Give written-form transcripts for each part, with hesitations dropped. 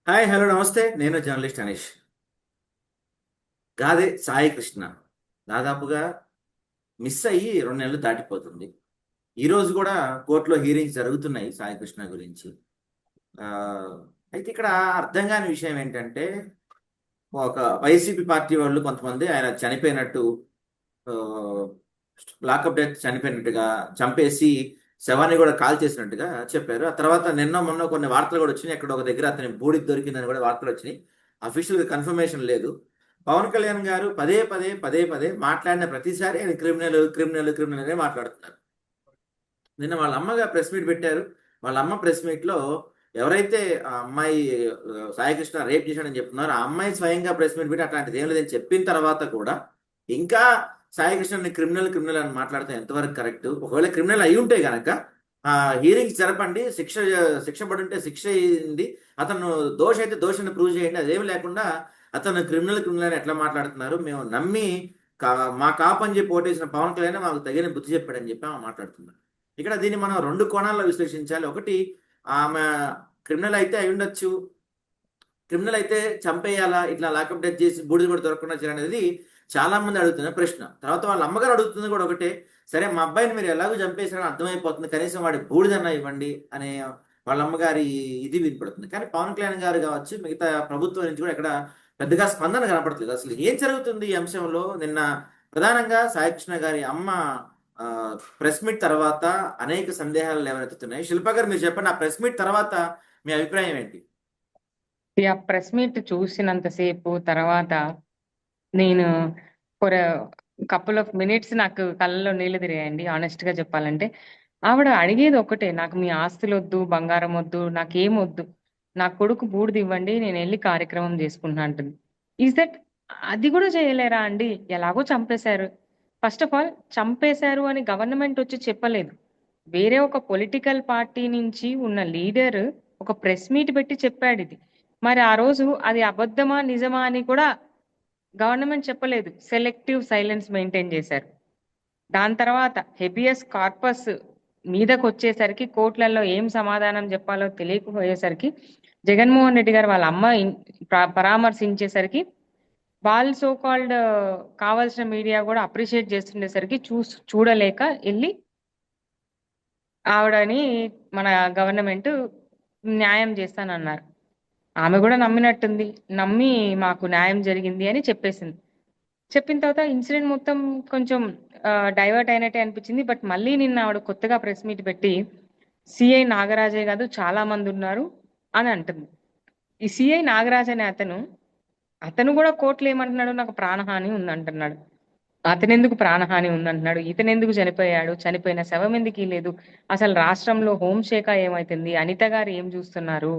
Hi hello నమస్తే. నేను journalist Anish. Gade Sai Krishna దాదాపుగా మిస్ అయ్యి 2 నెలలు దాటిపోతుంది. ఈ రోజు కూడా కోర్టులో హీరింగ్స్ జరుగుతున్నాయి సాయి కృష్ణ గురించి. ఆ, అయితే ఇక్కడ అర్థం కాని విషయం ఏంటంటే, ఒక వైసీపీ పార్టీ వాళ్ళు కొంతమంది ఆయన చనిపోయినట్టు, లాకప్ డెత్ చనిపోయినట్టుగా, చంపేసి శవాన్ని కూడా కాల్ చేసినట్టుగా చెప్పారు. ఆ తర్వాత నిన్న మొన్న కొన్ని వార్తలు కూడా వచ్చినాయి. ఎక్కడ ఒక దగ్గర అతని బూడిద దొరికిందని కూడా వార్తలు వచ్చినాయి. అఫీషియల్ కన్ఫర్మేషన్ లేదు. పవన్ కళ్యాణ్ గారు పదే పదే పదే పదే మాట్లాడిన ప్రతిసారి ఆయన క్రిమినల్ క్రిమినల్ క్రిమినల్ అనే మాట్లాడుతున్నారు. నిన్న వాళ్ళ అమ్మగా ప్రెస్ మీట్ పెట్టారు. వాళ్ళ అమ్మ ప్రెస్ మీట్ లో ఎవరైతే ఆ అమ్మాయి సాయికృష్ణ రేప్ చేశాడని చెప్తున్నారో ఆ అమ్మాయి స్వయంగా ప్రెస్ మీట్ పెట్టి అట్లాంటిది ఏం లేదని చెప్పిన తర్వాత కూడా ఇంకా సాయికృష్ణని క్రిమినల్ క్రిమినల్ అని మాట్లాడితే ఎంతవరకు కరెక్ట్? ఒకవేళ క్రిమినల్ అయి ఉంటే గనక ఆ హీరింగ్స్ జరపండి, శిక్ష పడి ఉంటే శిక్ష అయింది, అతను దోష అయితే దోషాన్ని ప్రూవ్ చేయండి. అదేమి లేకుండా అతను క్రిమినల్ క్రిమినల్ అని ఎట్లా మాట్లాడుతున్నారు? మేము నమ్మి మా కాపు అని చెప్పి ఓటేసిన పవన్ కళ్యాణ్ మాకు తగిన బుద్ధి చెప్పాడని చెప్పి ఆమె మాట్లాడుతున్నారు. ఇక్కడ దీన్ని మనం 2 కోణాల్లో విశ్లేషించాలి. ఒకటి, ఆమె క్రిమినల్ అయితే అయి ఉండొచ్చు, క్రిమినల్ అయితే చంపేయాలా, ఇట్లా లాకప్ డెత్ చేసి బూడిద కూడా దొరకకుండా చేయాలనేది చాలా మంది అడుగుతున్న ప్రశ్న. తర్వాత వాళ్ళ అమ్మగారు అడుగుతుంది కూడా ఒకటే, సరే మా అబ్బాయిని మీరు ఎలాగో చంపేశారని అర్థమైపోతుంది, కనీసం వాడి బూడిదన్నా ఇవ్వండి అనే వాళ్ళ అమ్మగారి ఇది వినపడుతుంది. కానీ పవన్ కళ్యాణ్ గారు కావచ్చు, మిగతా ప్రభుత్వం నుంచి కూడా ఇక్కడ పెద్దగా స్పందన కనపడట్లేదు. అసలు ఏం జరుగుతుంది ఈ అంశంలో? నిన్న ప్రధానంగా సాయికృష్ణ గారి అమ్మ ప్రెస్ మీట్ తర్వాత అనేక సందేహాలు లేవనెత్తుతున్నాయి. శిల్ప గారు మీరు చెప్పండి, ఆ ప్రెస్ మీట్ తర్వాత మీ అభిప్రాయం ఏంటి? ఆ ప్రెస్ మీట్ చూసినంతసేపు తర్వాత నేను ఫర్ కపుల్ ఆఫ్ మినిట్స్ నాకు కళ్ళలో నీళ్లు తిరిగాయండి. ఆనెస్ట్ గా చెప్పాలంటే ఆవిడ అడిగేది ఒకటే, నాకు మీ ఆస్తులు వద్దు, బంగారం వద్దు, నాకేం వద్దు, నా కొడుకు బూడిద ఇవ్వండి, నేను వెళ్ళి కార్యక్రమం చేసుకుంటున్నా అంటుంది. Is that? అది కూడా చేయలేరా అండి? ఎలాగో చంపేశారు. ఫస్ట్ ఆఫ్ ఆల్, చంపేశారు అని గవర్నమెంట్ వచ్చి చెప్పలేదు. వేరే ఒక పొలిటికల్ పార్టీ నుంచి ఉన్న లీడర్ ఒక ప్రెస్ మీట్ పెట్టి చెప్పాడు ఇది. మరి ఆ రోజు అది అబద్ధమా నిజమా అని కూడా గవర్నమెంట్ చెప్పలేదు. సెలెక్టివ్ సైలెన్స్ మెయింటైన్ చేశారు. దాని తర్వాత హెబియస్ కార్పస్ మీదకి వచ్చేసరికి కోర్టులలో ఏం సమాధానం చెప్పాలో తెలియకపోయేసరికి జగన్మోహన్ రెడ్డి గారు వాళ్ళ అమ్మ పరామర్శించేసరికి వాళ్ళు సో కాల్డ్ కావాల్సిన మీడియా కూడా అప్రిషియేట్ చేస్తుండేసరికి చూడలేక వెళ్ళి ఆవిడని మన గవర్నమెంట్ న్యాయం చేస్తానన్నారు. ఆమె కూడా నమ్మినట్టుంది. నమ్మి మాకు న్యాయం జరిగింది అని చెప్పేసింది. చెప్పిన తర్వాత ఇన్సిడెంట్ మొత్తం కొంచెం డైవర్ట్ అయినట్టే అనిపించింది. బట్ మళ్ళీ నిన్న ఆవిడ కొత్తగా ప్రెస్ మీట్ పెట్టి సిఐ నాగరాజే కాదు చాలా మంది ఉన్నారు అని అంటుంది. ఈ సిఐ నాగరాజ్ అనే అతను కూడా కోర్టులో ఏమంటున్నాడు, నాకు ప్రాణహాని ఉందంటున్నాడు. అతనెందుకు ప్రాణహాని ఉందంటున్నాడు? ఇతనెందుకు చనిపోయాడు? చనిపోయిన శవం ఎందుకు లేదు? అసలు రాష్ట్రంలో హోంశాఖ ఏమైతుంది? అనిత గారు ఏం చూస్తున్నారు?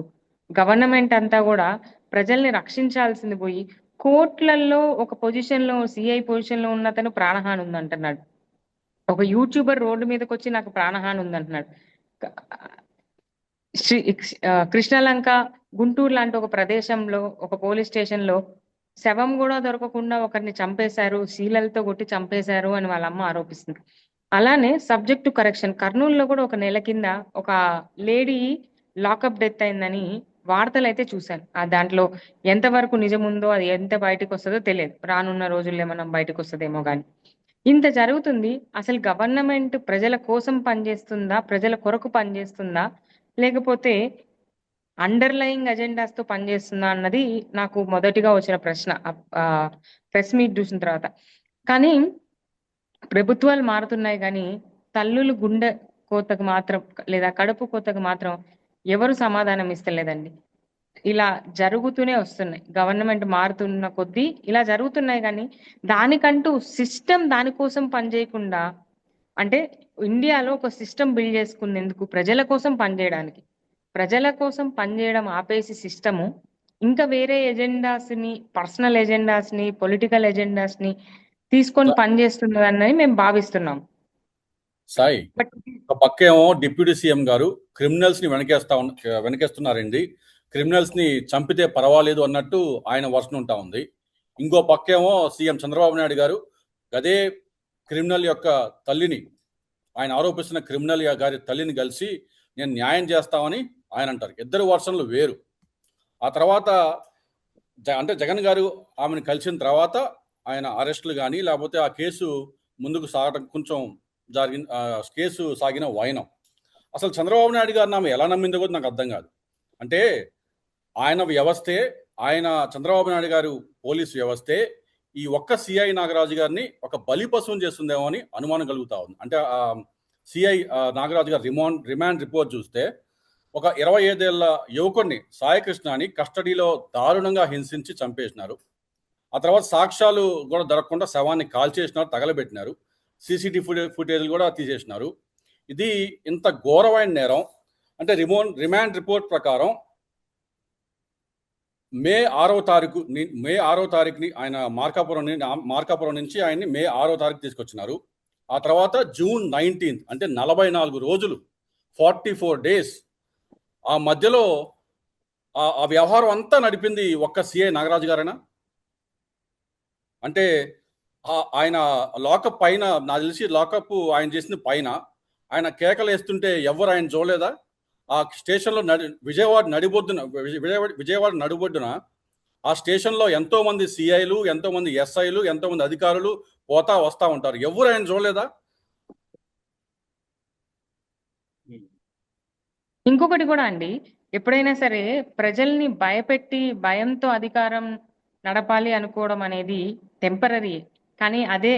గవర్నమెంట్ అంతా కూడా ప్రజల్ని రక్షించాల్సింది పోయి కోర్టులలో ఒక పొజిషన్ లో సిఐ పొజిషన్ లో ఉన్న అతను ప్రాణహాని ఉందంటున్నాడు. ఒక యూట్యూబర్ రోడ్డు మీదకి వచ్చి నాకు ప్రాణహాని ఉందంటున్నాడు. శ్రీ కృష్ణలంక, గుంటూరు లాంటి ఒక ప్రదేశంలో ఒక పోలీస్ స్టేషన్ లో శవం కూడా దొరకకుండా ఒకరిని చంపేశారు, శీలలతో కొట్టి చంపేశారు అని వాళ్ళ అమ్మ ఆరోపిస్తుంది. అలానే సబ్జెక్ట్ టు కరెక్షన్, కర్నూలులో కూడా ఒక నెల కింద ఒక లేడీ లాకప్ డెత్ అయిందని వార్తలు అయితే చూశాను. ఆ దాంట్లో ఎంతవరకు నిజం ఉందో, అది ఎంత బయటకు వస్తుందో తెలియదు. రానున్న రోజుల్లో ఏమన్నా బయటకు వస్తుందేమో కానీ ఇంత జరుగుతుంది. అసలు గవర్నమెంట్ ప్రజల కోసం పనిచేస్తుందా, ప్రజల కొరకు పనిచేస్తుందా, లేకపోతే అండర్లయింగ్ అజెండాస్ తో పనిచేస్తుందా అన్నది నాకు మొదటిగా వచ్చిన ప్రశ్న ప్రెస్ మీట్ చూసిన తర్వాత. కానీ ప్రభుత్వాలు మారుతున్నాయి కానీ తల్లులు గుండె కోతకు మాత్రం, లేదా కడుపు కోతకు మాత్రం ఎవరు సమాధానం ఇస్తలేదండి. ఇలా జరుగుతూనే వస్తున్నాయి. గవర్నమెంట్ మారుతున్న కొద్దీ ఇలా జరుగుతున్నాయి కానీ దానికంటూ సిస్టమ్ దానికోసం పనిచేయకుండా, అంటే ఇండియాలో ఒక సిస్టమ్ బిల్డ్ చేసుకునేందుకు ప్రజల కోసం పనిచేయడానికి, ప్రజల కోసం పనిచేయడం ఆపేసి సిస్టము ఇంకా వేరే ఎజెండాస్ ని, పర్సనల్ ఎజెండాస్ ని, పొలిటికల్ ఎజెండాస్ ని తీసుకొని పనిచేస్తున్నది అన్నది మేము భావిస్తున్నాం. సాయి, బట్ ఒక పక్కేమో డిప్యూటీ సీఎం గారు క్రిమినల్స్ ని వెనకేస్తున్నారండి, క్రిమినల్స్ ని చంపితే పర్వాలేదు అన్నట్టు ఆయన వర్షన్ ఉంటా ఉంది. ఇంకో పక్కేమో సీఎం చంద్రబాబు నాయుడు గారు అదే క్రిమినల్ యొక్క తల్లిని, ఆయన ఆరోపిస్తున్న క్రిమినల్ గారి తల్లిని కలిసి నేను న్యాయం చేస్తామని ఆయన అంటారు. ఇద్దరు వర్షన్లు వేరు. ఆ తర్వాత అంటే జగన్ గారు ఆమెను కలిసిన తర్వాత ఆయన అరెస్టులు కానీ లేకపోతే ఆ కేసు ముందుకు సాగడం కొంచెం కేసు సాగిన వైనం. అసలు చంద్రబాబు నాయుడు గారిని ఆమె ఎలా నమ్మిందో కూడా నాకు అర్థం కాదు. అంటే ఆయన వ్యవస్థే, ఆయన చంద్రబాబు నాయుడు గారు పోలీసు వ్యవస్థే ఈ ఒక్క సిఐ నాగరాజు గారిని ఒక బలి పశువుని చేస్తుందేమో అని అనుమానం కలుగుతా ఉంది. అంటే సిఐ నాగరాజు గారి రిమాండ్ రిపోర్ట్ చూస్తే ఒక 25 ఏళ్ల యువకుడిని సాయికృష్ణని కస్టడీలో దారుణంగా హింసించి చంపేసినారు. ఆ తర్వాత సాక్ష్యాలు కూడా దొరకకుండా శవాన్ని కాల్చేసినారు, తగలబెట్టినారు. సీసీటీవీ ఫుటేజ్లు కూడా తీసేసినారు. ఇది ఇంత ఘోరమైన నేరం. అంటే రిమాండ్ రిపోర్ట్ ప్రకారం మే 6వ తారీఖుని ఆయన మార్కాపురం నుంచి ఆయన్ని మే 6వ తారీఖు తీసుకొచ్చినారు. ఆ తర్వాత జూన్ 19 అంటే 44 రోజులు 44 డేస్ ఆ మధ్యలో ఆ వ్యవహారం అంతా నడిపింది ఒక్క సిఐ నాగరాజు గారేనా? అంటే ఆయన లాకప్ పైన, నాకు తెలిసి లాకప్ ఆయన చేసిన పైన ఆయన కేకలు వేస్తుంటే ఎవరు ఆయన చూడలేదా? ఆ స్టేషన్లో విజయవాడ నడిబొడ్డున ఆ స్టేషన్లో ఎంతో మంది సిఐలు, ఎంతో మంది ఎస్ఐలు, ఎంతో మంది అధికారులు పోతా వస్తా ఉంటారు. ఎవరు ఆయన చూడలేదా? ఇంకొకటి కూడా అండి, ఎప్పుడైనా సరే ప్రజల్ని భయపెట్టి భయంతో అధికారం నడపాలి అనుకోవడం అనేది టెంపరీ. కానీ అదే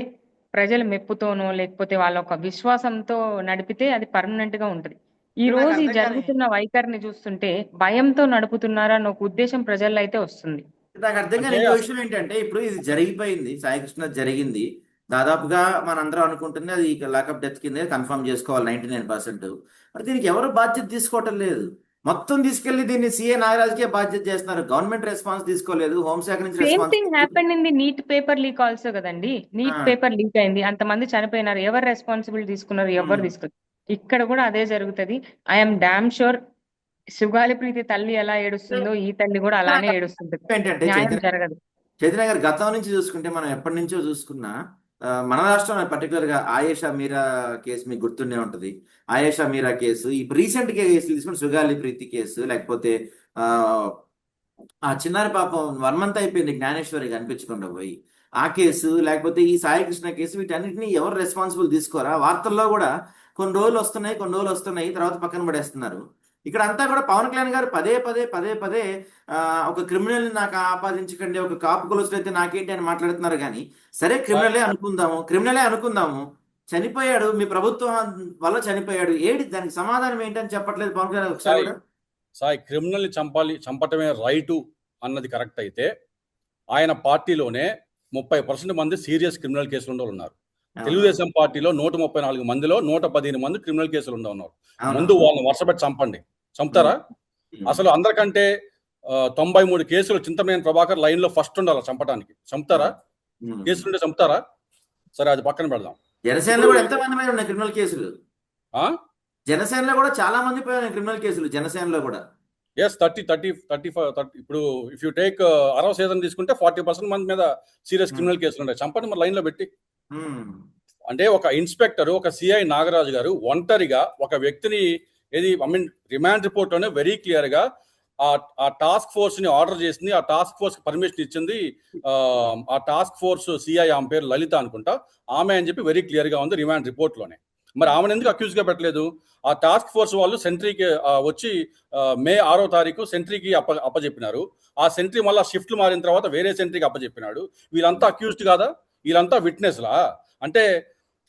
ప్రజల మెప్పుతోనో లేకపోతే వాళ్ళ ఒక విశ్వాసంతో నడిపితే అది పర్మనెంట్ గా ఉంటుంది. ఈ నాకు రోజు ఈ అర్థం కాని జరుగుతున్న వైఖరిని చూస్తుంటే భయంతో నడుపుతున్నారా అన్న ఒక ఉద్దేశం ప్రజల్లో అయితే వస్తుంది. నాకు అర్థం కాని అంటే ఇంకో విషయం ఏంటంటే, ఇప్పుడు ఇది జరిగిపోయింది, సాయికృష్ణ జరిగింది. దాదాపుగా మనందరం అనుకుంటుంది అది లాకప్ డెత్ కింద కన్ఫర్మ్ చేసుకోవాలి 99%. మరి దీనికి ఎవరు బాధ్యత తీసుకోవటం లేదు. మొత్తం తీసుకెళ్లి దీన్ని సిఏ నాగరాజుకే బాధ్యత చేస్తున్నారు. గవర్నమెంట్ రెస్పాన్స్ తీసుకోలేదు, హోంశాఖ నుంచి same response thing happened in the neat paper leak also కదండి. నీట్ పేపర్ లీక్ అయింది, అంతమంది చనిపోయినారు, ఎవరు రెస్పాన్సిబిలిటీ తీసుకున్నారు? ఎవరు తీసుకున్నారు? ఇక్కడ కూడా అదే జరుగుతుంది. ఐఎమ్ డామ్ షూర్ సుగాలి ప్రీతి తల్లి ఎలా ఏడుస్తుందో ఈ తల్లి కూడా అలానే ఏడుస్తుంటది. ఏంటంటే న్యాయం జరగదు. చైతన్య గారు గతం నుంచి చూసుకుంటే, మనం ఎప్పటి నుంచో చూసుకున్నా మన రాష్ట్రంలో పర్టికులర్ గా ఆయేషా మీరా కేసు మీకు గుర్తుండే ఉంటది. ఆయేషా మీరా కేసు, ఇప్పుడు రీసెంట్ కేసులు తీసుకుని సుగాలి ప్రీతి కేసు, లేకపోతే ఆ చిన్నారి పాపం 1 month అయిపోయింది జ్ఞానేశ్వరి కనిపించకుండా పోయి, ఆ కేసు, లేకపోతే ఈ సాయికృష్ణ కేసు, వీటన్నిటిని ఎవరు రెస్పాన్సిబుల్ తీసుకోరా? వార్తల్లో కూడా కొన్ని రోజులు వస్తున్నాయి, తర్వాత పక్కన పడేస్తున్నారు. ఇక్కడ అంతా కూడా పవన్ కళ్యాణ్ గారు పదే పదే ఒక క్రిమినల్ నాకు ఆపాదించకండి, ఒక కాపు కులస్తులు అయితే నాకేంటి అని మాట్లాడుతున్నారు. కానీ సరే క్రిమినలే అనుకుందాము, చనిపోయాడు, మీ ప్రభుత్వం వల్ల చనిపోయాడు, దానికి సమాధానం ఏంటని చెప్పట్లేదు పవన్ కళ్యాణ్ ఒకసారి కూడా. సాయి క్రిమినల్ని చంపటమే రైటు అన్నది కరెక్ట్ అయితే, ఆయన పార్టీలోనే 30% మంది సీరియస్ క్రిమినల్ కేసులు ఉండేవాళ్ళు ఉన్నారు. తెలుగుదేశం పార్టీలో 134 మందిలో 115 మంది క్రిమినల్ కేసులు ఉన్నారు. ముందు వాళ్ళని వరుసపెట్టి చంపుతారా? అసలు అందరికంటే 93 కేసులు చింతమనేని ప్రభాకర్ లైన్ లో ఫస్ట్ ఉండాలి చంపడానికి. చంపుతారా? కేసులుంటే చంపుతారా? సరే, అది పక్కన పెడదాం. జనసేనలో కూడా ఎంతమంది మీద ఉన్నాయి క్రిమినల్ కేసులు? జనసేనలో కూడా చాలా మంది పోయినాయి క్రిమినల్ కేసులు జనసేనలో కూడా. ఎస్, 30 ఇప్పుడు if you take Arava season తీసుకుంటే 40% మంది మీద సీరియస్ క్రిమినల్ కేసులు ఉన్నాయి. చంపండి మరి లైన్ లో పెట్టి. అంటే ఒక ఇన్స్పెక్టర్, ఒక సిఐ నాగరాజు గారు ఒంటరిగా ఒక వ్యక్తిని రిమాండ్ రిపోర్ట్ లోనే వెరీ క్లియర్ గా ఆ టాస్క్ ఫోర్స్ ని ఆర్డర్ చేసింది, ఆ టాస్క్ ఫోర్స్ పర్మిషన్ ఇచ్చింది ఆ టాస్క్ ఫోర్స్ సిఐ, ఆమె పేరు లలిత అనుకుంటా, ఆమె అని చెప్పి వెరీ క్లియర్ గా ఉంది రిమాండ్ రిపోర్ట్ లోనే. మరి ఆమెను ఎందుకు అక్యూజ్ గా పెట్టలేదు? ఆ టాస్క్ ఫోర్స్ వాళ్ళు సెంట్రీకి వచ్చి మే 6వ తారీఖు సెంట్రీకి అప్పచెప్పినారు. ఆ సెంట్రీ మళ్ళీ షిఫ్ట్లు మారిన తర్వాత వేరే సెంట్రీకి అప్పచెప్పినాడు. వీళ్ళంతా అక్యూజ్డ్ కాదా? వీళ్ళంతా విట్నెస్లా? అంటే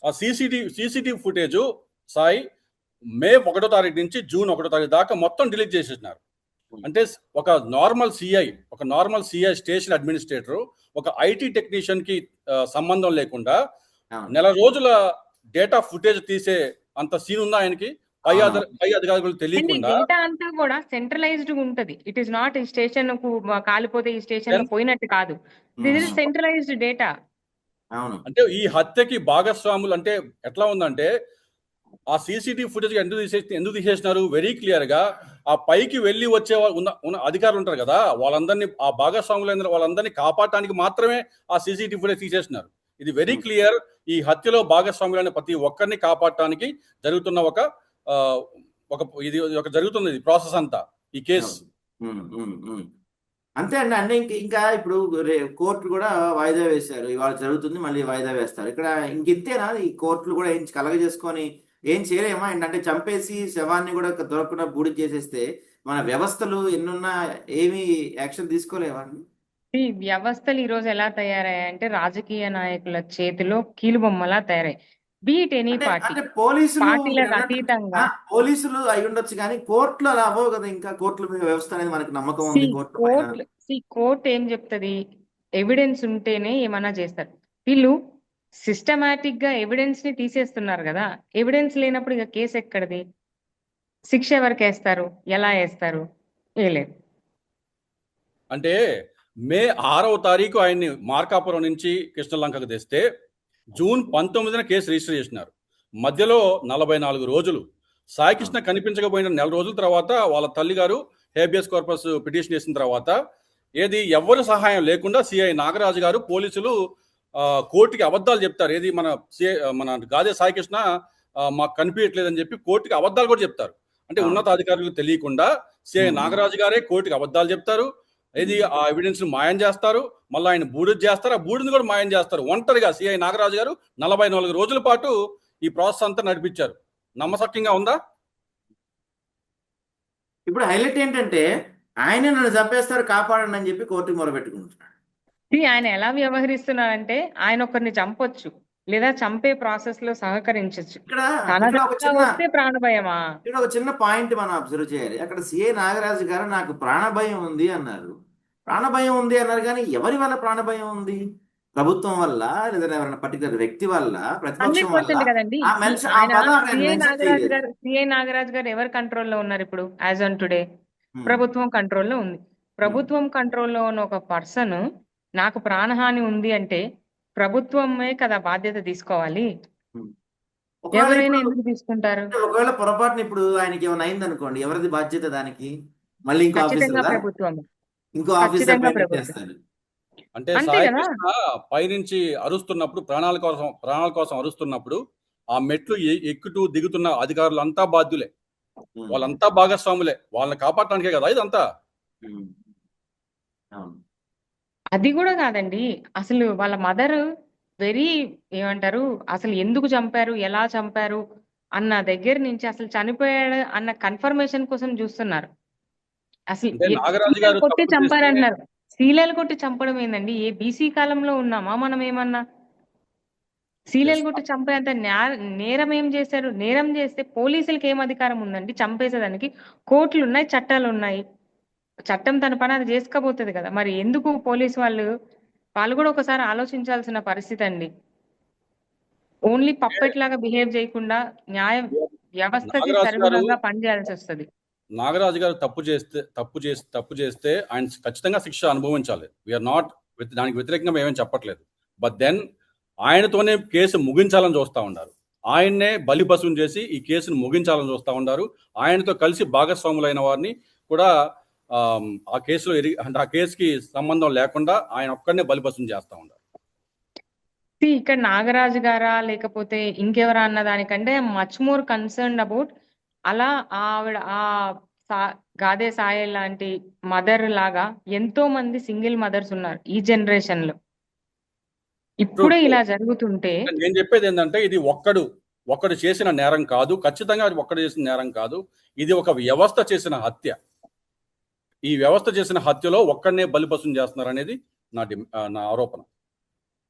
ఆ సీసీటీవీ ఫుటేజ్ సాయి మే 1వ తారీఖు నుంచి జూన్ 1వ తారీఖు దాకా మొత్తం డిలీట్ చేసేసినారు. అంటే ఒక నార్మల్ సిఐ స్టేషన్ అడ్మినిస్ట్రేటర్, ఒక ఐటీ టెక్నీషియన్ కి సంబంధం లేకుండా నెల రోజుల డేటా ఫుటేజ్ తీసే అంత సీన్ ఉందా ఆయనకి? పై అధికారులు తెలియకుండా డేటా అంతా కూడా సెంట్రలైజ్డ్ ఉంటది. ఇట్ ఈస్ నాట్ ఈ స్టేషన్ కు కాలిపోతే ఈ స్టేషన్ లో పోయినట్టు కాదు. This is centralised data. అంటే ఈ హత్యకి భాగస్వాములు అంటే ఎట్లా ఉందంటే, ఆ సీసీటీవీ ఫుటేజ్ ఎందుకు తీసేసినారు? వెరీ క్లియర్ గా ఆ పైకి వెళ్ళి వచ్చే ఉన్న అధికారులు ఉంటారు కదా, వాళ్ళందరినీ, ఆ భాగస్వాములైన వాళ్ళందరినీ కాపాడటానికి మాత్రమే ఆ సీసీటీవీ ఫుటేజ్ తీసేసినారు. ఇది వెరీ క్లియర్. ఈ హత్యలో భాగస్వాములైన ప్రతి ఒక్కరిని కాపాడటానికి జరుగుతున్న జరుగుతుంది ప్రాసెస్ అంతా, ఈ కేసు. అంతే అండి. అంటే ఇంకా ఇప్పుడు కోర్టు కూడా వాయిదా వేశారు. ఇవాళ జరుగుతుంది, మళ్ళీ వాయిదా వేస్తారు. ఇక్కడ ఇంతేనా? ఈ కోర్టులు కూడా ఏం కలగజేసుకొని ఏం చేయలేమా? ఏంటంటే చంపేసి శవాన్ని కూడా దొరకకుండా బూడి చేసేస్తే మన వ్యవస్థలు ఎన్నున్నా ఏమీ యాక్షన్ తీసుకోలేమా అండి? ఈ వ్యవస్థలు ఈ రోజు ఎలా తయారయ్యాయంటే రాజకీయ నాయకుల చేతిలో కీలుబొమ్మలా తయారయ్యాయి. బీట్ ఎనీ అంటే పార్టీ, అంటే పోలీసులు మీరు పార్టీలకు అన్నట్టు అతీతంగా. పోలీసులు అయి ఉండొచ్చు కానీ కోర్టులు అలా అవ్వవు కదా. ఇంకా కోర్టుల మీద వ్యవస్థ అనేది మనకి నమ్మకం సి ఉంది కోర్టుల పైన. కోర్ట్ ఏం చెప్తది? ఎవిడెన్స్ ఉంటేనే ఏమన్నా చేస్తారు. వీళ్ళు సిస్టమాటిక్ గా ఎవిడెన్స్ ని తీసేస్తున్నారు కదా. ఎవిడెన్స్ లేనప్పుడు ఇక కేసు ఎక్కడిది? శిక్ష ఎవరికి వేస్తారు? ఎలా వేస్తారు? వేయలేదు. అంటే మే 6వ తారీఖు ఆయన్ని మార్కాపురం నుంచి కృష్ణలంకకు తెస్తే జూన్ 19న కేసు రిజిస్టర్ చేసినారు. మధ్యలో 44 రోజులు సాయికృష్ణ కనిపించకపోయిన నెల రోజుల తర్వాత వాళ్ళ తల్లిగారు హేబియస్ కార్పస్ పిటిషన్ చేసిన తర్వాత ఏది ఎవ్వరు సహాయం లేకుండా సిఐ నాగరాజు గారు పోలీసులు కోర్టుకి అబద్ధాలు చెప్తారు. ఏది మన గాదే సాయికృష్ణ మాకు కనిపించట్లేదని చెప్పి కోర్టుకి అబద్ధాలు కూడా చెప్తారు. అంటే ఉన్నతాధికారులకు తెలియకుండా సిఐ నాగరాజు గారే కోర్టుకి అబద్ధాలు చెప్తారు. ఏది ఆ ఎవిడెన్స్ మాయం చేస్తారు. మళ్ళీ ఆయన బూడిద చేస్తారు. ఆ బూడిని కూడా మాయం చేస్తారు. ఒంటరిగా సిఐ నాగరాజు గారు 44 రోజుల పాటు ఈ ప్రాసెస్ అంతా నడిపించారు. నమ్మశక్యంగా ఉందా? ఇప్పుడు హైలైట్ ఏంటంటే ఆయన నన్ను చంపేస్తారు కాపాడండి అని చెప్పి కోర్టుకి మొరబెట్టుకుంటున్నాడు. ఆయన ఎలా వ్యవహరిస్తున్నారంటే ఆయన ఒకరిని చంపొచ్చు, లేదా చంపే ప్రాసెస్ లో సహకరించవచ్చు. ఇక్కడ తన ఇక్కడ ఒక దాకా చిన్న వస్తే ప్రాణభయమా? ఇక్కడ ఒక చిన్న పాయింట్ మనం అబ్జర్వ్ చేయాలి. అక్కడ సిఐ నాగరాజు గారు నాకు ప్రాణభయం ఉంది అన్నారు. ప్రాణభయం ఉంది అన్నారు కానీ ఎవరి వల్ల ప్రాణభయం ఉంది? ప్రభుత్వం వల్ల, లేదా ఎవరైనా పర్టికులర్ వ్యక్తి వల్ల, ప్రతిపక్షం వల్ల? 100% కదండి. ఆ ఆ ఆయన పదం అక్కడ మెన్షన్ చేయలేదు. సిఐ నాగరాజు గారు ఎవరి కంట్రోల్లో ఉన్నారు ఇప్పుడు? యాజ్ ఆన్ టుడే ఉమ్, ప్రభుత్వం కంట్రోల్లో ఉంది. ప్రభుత్వం కంట్రోల్లో ఉన్న ఒక పర్సన్ నాకు ప్రాణహాని ఉంది అంటే ప్రభుత్వమే కదా బాధ్యత తీసుకోవాలి. ఉమ్. ఒకవేళ ఎవరైనా ఇప్పుడు ఎందుకు తీసుకుంటారు? ఒకవేళ పొరపాటున ఇప్పుడు ఆయనకి ఏమైనా అయింది అనుకోండి, ఎవరిది బాధ్యత దానికి? మళ్ళీ ఇంకో ఖచ్చితంగా ఆఫీసర్దా? ప్రభుత్వం. ఇంకో ఆఫీసర్ ఖచ్చితంగా పైన ప్రభుత్వం. చేస్తారు. అంటే అంతే కదా. సాయికృష్ణ పైనుంచి అరుస్తున్నప్పుడు ప్రాణాల కోసం అరుస్తున్నప్పుడు ఆ మెట్లు ఎక్కుతూ దిగుతున్న అధికారులు అంతా బాధ్యులే. వాళ్ళంతా భాగస్వాములే. వాళ్ళని కాపాడటానికే కదా ఇదంతా. ఉమ్. అవును. అది కూడా కాదండి. అసలు వాళ్ళ మదర్ వెరీ ఏమంటారు, అసలు ఎందుకు చంపారు, ఎలా చంపారు అన్న దగ్గర నుంచి అసలు చనిపోయాడు అన్న కన్ఫర్మేషన్ కోసం చూస్తున్నారు. అసలు అంటే నాగరాజు సీరియల్ గారు కొట్టి తప్పు చేస్తే చంపారంటున్నారు. సీరియల్ కొట్టి చంపడం ఏందండి? ఏ బీసీ కాలంలో ఉన్నామా మనం ఏమన్నా? సీరియల్ కొట్టి చంపేంత నేరం ఏం చేశారు? నేరం చేస్తే పోలీసులకి ఏం అధికారం ఉందండి చంపేసేదానికి? కోర్టులు ఉన్నాయి, చట్టాలు ఉన్నాయి. చట్టం తన పని అది చేసుకపోతుంది కదా. మరి ఎందుకు పోలీసు వాళ్ళు కూడా ఒకసారి ఆలోచించాల్సిన పరిస్థితి అండి. ఓన్లీ పప్పెట్ లాగా బిహేవ్ చేయకుండా న్యాయ వ్యవస్థకి నాగరాజు గారు సరిగుణంగా పనిచేయాల్సి వస్తుంది. నాగరాజు గారు తప్పు చేస్తే ఆయన ఖచ్చితంగా శిక్ష అనుభవించాలి. వీఆర్ నాట్ దానికి వ్యతిరేకంగా మేమేం చెప్పట్లేదు. బట్ దెన్ ఆయనతోనే కేసు ముగించాలని చూస్తూ ఉన్నారు. ఆయన్నే బలిపశువుని చేసి ఈ కేసును ముగించాలని చూస్తూ ఉన్నారు. ఆయనతో కలిసి భాగస్వాములైన వారిని కూడా ఆ కేసులో అంటే ఆ కేసుకి సంబంధం లేకుండా ఆయన ఒక్కడనే బలిపశువుని చేస్తూ ఉన్నారు. ఇక్కడ నాగరాజు గారా లేకపోతే ఇంకెవరా అన్న దానికంటే మచ్ మోర్ కన్సర్న్డ్ అబౌట్ అలా ఆవిడ గాదే సాయి లాంటి మదర్ లాగా ఎంతో మంది సింగిల్ మదర్స్ ఉన్నారు ఈ జనరేషన్ లో. ఇప్పుడే ఇలా జరుగుతుంటే నేను చెప్పేది ఏంటంటే ఇది ఒక్కడు చేసిన నేరం కాదు. ఖచ్చితంగా అది ఒక్కడు చేసిన నేరం కాదు. ఇది ఒక వ్యవస్థ చేసిన హత్య. ఈ వ్యవస్థ చేసిన హత్యలో ఒక్కడనే బలిపశువుని చేస్తున్నారు అనేది నా ఆరోపణ.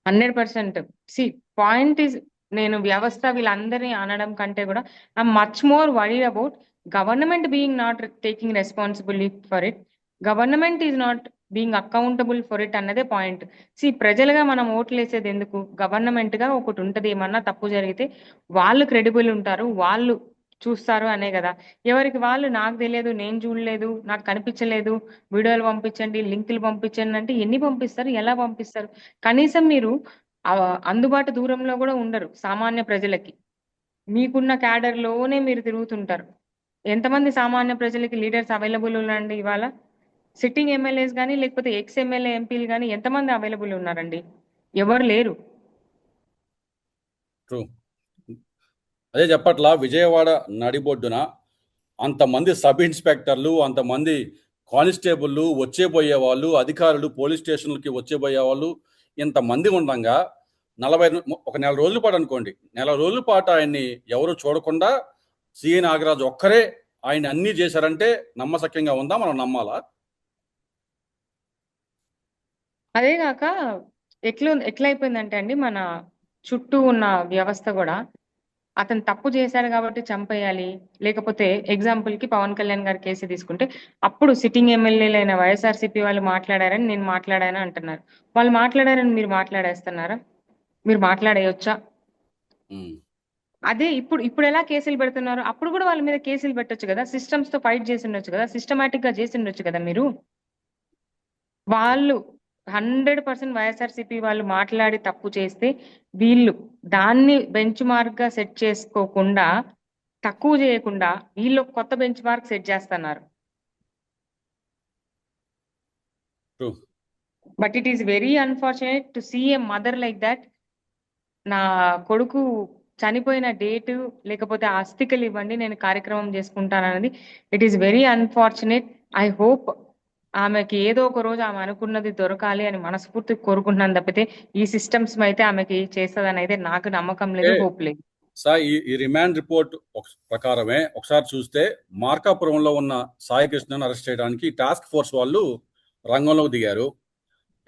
100%. పాయింట్ ఈజ్, నేను వ్యవస్థ వీళ్ళందరినీ అనడం కంటే కూడా I'm much more worried about government being not taking responsibility for it. Government is not being accountable for it అన్నదే పాయింట్. ప్రజలుగా మనం ఓట్లు వేసేది ఎందుకు? గవర్నమెంట్ గా ఒకటి ఉంటది, ఏమన్నా తప్పు జరిగితే వాళ్ళు క్రెడిబుల్ ఉంటారు, వాళ్ళు చూస్తారు అనే కదా. ఎవరికి వాళ్ళు నాకు తెలియదు, నేను చూడలేదు, నాకు కనిపించలేదు, వీడియోలు పంపించండి, లింకులు పంపించండి అంటే ఎన్ని పంపిస్తారు, ఎలా పంపిస్తారు? కనీసం మీరు అందుబాటు దూరంలో కూడా ఉండరు సామాన్య ప్రజలకి. మీకున్న క్యాడర్ లోనే మీరు తిరుగుతుంటారు. ఎంతమంది సామాన్య ప్రజలకి లీడర్స్ అవైలబుల్ ఉన్నారండి ఇవాళ? సిట్టింగ్ ఎమ్మెల్యేస్ కానీ లేకపోతే ఎక్స్ ఎమ్మెల్యే ఎంపీలు కానీ ఎంతమంది అవైలబుల్ ఉన్నారండి? ఎవరు లేరు. ట్రూ. అదే చెప్పట్లా, విజయవాడ నడిబొడ్డున అంతమంది సబ్ ఇన్స్పెక్టర్లు, అంతమంది కానిస్టేబుల్ వచ్చేపోయే వాళ్ళు, అధికారులు పోలీస్ స్టేషన్లకి వచ్చేపోయే వాళ్ళు ఇంతమంది ఉండగా ఒక నెల రోజుల పాటు అనుకోండి, నెల రోజుల పాటు ఆయన్ని ఎవరు చూడకుండా సిఐ నాగరాజు ఒక్కరే ఆయన అన్ని చేశారంటే నమ్మశక్యంగా ఉందా? మనం నమ్మాలా? అదే కాక ఎట్లయిపోయిందంటే అండి, మన చుట్టూ ఉన్న వ్యవస్థ కూడా అతను తప్పు చేశాడు కాబట్టి చంపేయాలి, లేకపోతే ఎగ్జాంపుల్ కి పవన్ కళ్యాణ్ గారి కేసు తీసుకుంటే అప్పుడు సిట్టింగ్ ఎమ్మెల్యేలైన వైఎస్ఆర్సీపీ వాళ్ళు మాట్లాడారని నేను మాట్లాడాను అంటున్నారు. వాళ్ళు మాట్లాడారని మీరు మాట్లాడేస్తున్నారా? మీరు మాట్లాడేయొచ్చా? అదే ఇప్పుడు ఎలా కేసులు పెడుతున్నారు? అప్పుడు కూడా వాళ్ళ మీద కేసులు పెట్టొచ్చు కదా, సిస్టమ్స్ తో ఫైట్ చేసి ఉండొచ్చు కదా, సిస్టమాటిక్ గా చేసి ఉండొచ్చు కదా మీరు. వాళ్ళు 100% వైఎస్ఆర్సీపీ వాళ్ళు మాట్లాడి తప్పు చేస్తే వీళ్ళు దాన్ని బెంచ్ మార్క్ గా సెట్ చేసుకోకుండా, తక్కువ చేయకుండా వీళ్ళు కొత్త బెంచ్ మార్క్ సెట్ చేస్తున్నారు. But it is very unfortunate to see a mother like that. నా కొడుకు చనిపోయిన డేటు లేకపోతే అస్థికలు ఇవ్వండి, నేను కార్యక్రమం చేసుకుంటానన్నది it is very unfortunate. I hope ఆమెకి ఏదో ఒక రోజు ఆమె అనుకున్నది దొరకాలి అని మనస్ఫూర్తి కోరుకుంటున్నాను తప్పితే ఈ సిస్టమ్స్ అయితే ఆమెకి చేస్తుందని అయితే నాకు నమ్మకం లేదు, హోప్ లేదు. సార్, ఈ రిమాండ్ రిపోర్ట్ ప్రకారమే ఒకసారి చూస్తే మార్కాపురంలో ఉన్న సాయి కృష్ణను అరెస్ట్ చేయడానికి టాస్క్ ఫోర్స్ వాళ్ళు రంగంలోకి దిగారు.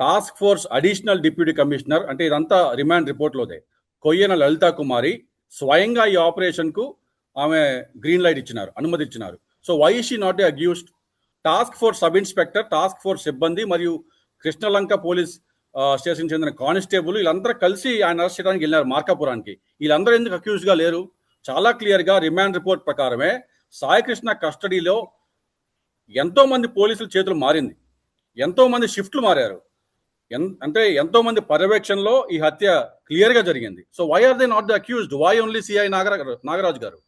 Task force additional deputy commissioner, అంటే ఇదంతా రిమాండ్ రిపోర్ట్లోదే, కొయ్యన లలితా కుమారి స్వయంగా ఈ ఆపరేషన్ కు ఆమె గ్రీన్ లైట్ ఇచ్చినారు, అనుమతి ఇచ్చినారు. So why is she not a accused? Task force sub inspector, task force సిబ్బంది మరియు కృష్ణలంక పోలీస్ స్టేషన్ చెందిన కానిస్టేబుల్ వీళ్ళందరూ కలిసి ఆయన అరెస్ట్ చేయడానికి వెళ్ళినారు మార్కాపురానికి. వీళ్ళందరూ ఎందుకు అక్యూజ్ గా లేరు? చాలా క్లియర్ గా రిమాండ్ రిపోర్ట్ ప్రకారమే సాయి కృష్ణ కస్టడీలో ఎంతో మంది పోలీసుల చేతులు మారింది, ఎంతో మంది షిఫ్ట్లు మారారు, అంటే ఎంతో మంది పర్యవేక్షణలో ఈ హత్య క్లియర్ గా జరిగింది. So why are they not the accused? Why only CI Nagaraju గారు?